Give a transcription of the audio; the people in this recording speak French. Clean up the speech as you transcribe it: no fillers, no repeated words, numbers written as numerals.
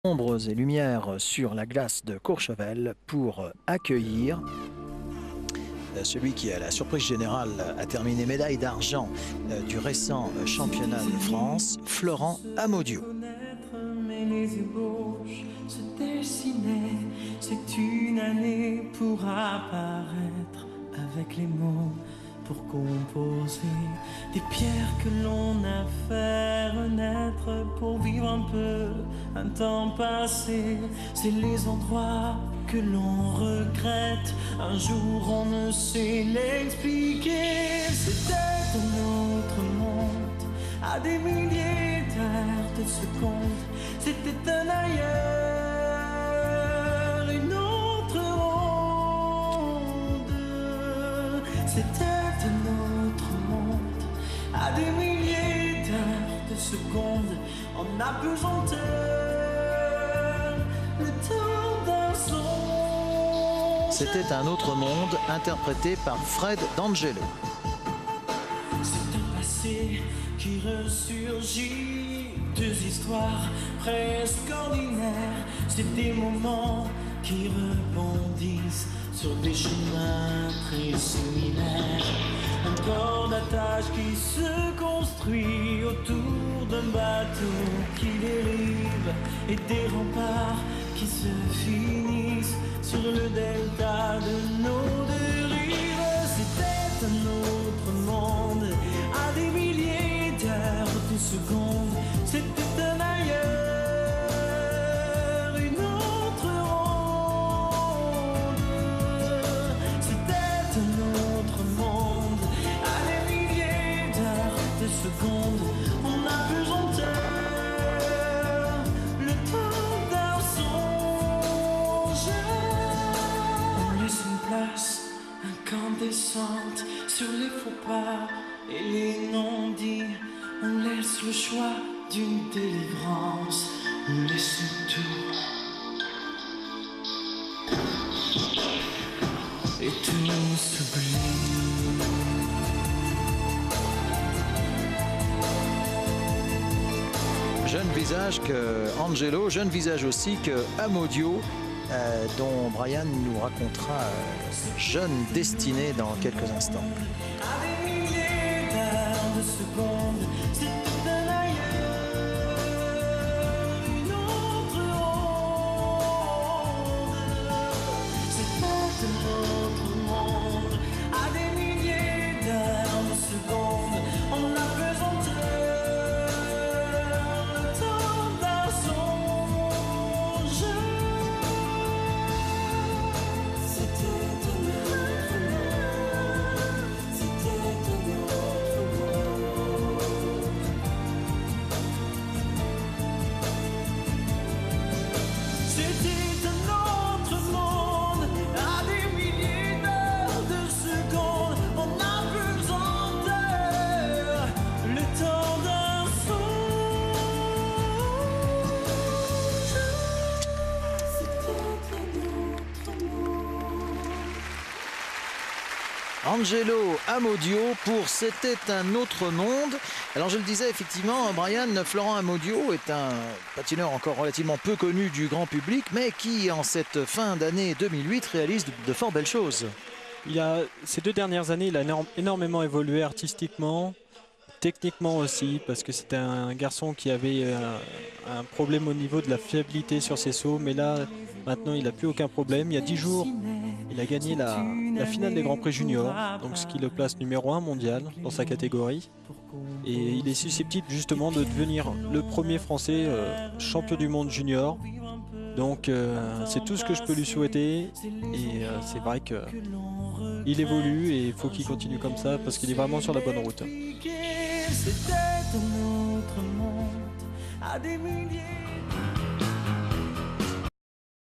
Ombres et lumières sur la glace de Courchevel pour accueillir celui qui, à la surprise générale, a terminé médaille d'argent du récent championnat de France, Florent Amodiot. Mais les ébauches se dessinaient, c'est une année pour apparaître avec les mots, pour composer des pierres que l'on a fait renaître, pour vivre un peu un temps passé. C'est les endroits que l'on regrette, un jour on ne sait l'expliquer. C'était un autre monde, à des milliers d'heures de secondes. C'était un ailleurs, une autre ronde. C'était un autre monde, à des milliers d'heures de secondes. En apesanteur, le temps d'un son. C'était un autre monde, interprété par Fred D'Angelo. C'est un passé qui ressurgit, deux histoires presque ordinaires. C'est des moments qui rebondissent sur des chemins très similaires. Un port d'attache qui se construit autour d'un bateau qui dérive, et des remparts qui se finissent sur le delta de nos deux rives. C'était un autre monde, à des milliers d'heures de secondes. C'était un ailleurs, une autre ronde. C'était un autre monde, à des milliers d'heures de secondes. En apesanteur, le temps d'un songe. On laisse une place incandescente sur les faux pas et les non-dits. On laisse le choix d'une délivrance. On laisse tout. Et tout s'oublie. Jeune visage que Angelo, jeune visage aussi que Amodiot, dont Brian nous racontera jeune destinée dans quelques instants. À des milliers d'heures de secondes, c'était un ailleurs, une autre ronde. C'était un autre monde, à des milliers d'heures de secondes. En apesanteur, le temps d'un songe. C'était un autre monde, c'était un autre monde. C'était un autre monde, à des milliers d'heures de secondes. En apesanteur, le temps d'un songe. C'était un autre monde. Angelo Amodiot pour C'était un autre monde. Alors je le disais effectivement, Brian, Florent Amodiot est un patineur encore relativement peu connu du grand public, mais qui en cette fin d'année 2008 réalise de fort belles choses. Ces 2 dernières années, il a énormément évolué artistiquement, techniquement aussi, parce que c'était un garçon qui avait un problème au niveau de la fiabilité sur ses sauts, mais là, maintenant, il n'a plus aucun problème. Il y a 10 jours, il a gagné la finale des Grands Prix Juniors, donc ce qui le place numéro 1 mondial dans sa catégorie. Et il est susceptible justement de devenir le premier Français champion du monde junior. Donc c'est tout ce que je peux lui souhaiter. Et c'est vrai qu'il évolue et il faut qu'il continue comme ça parce qu'il est vraiment sur la bonne route. C'était un autre monde, à des milliers.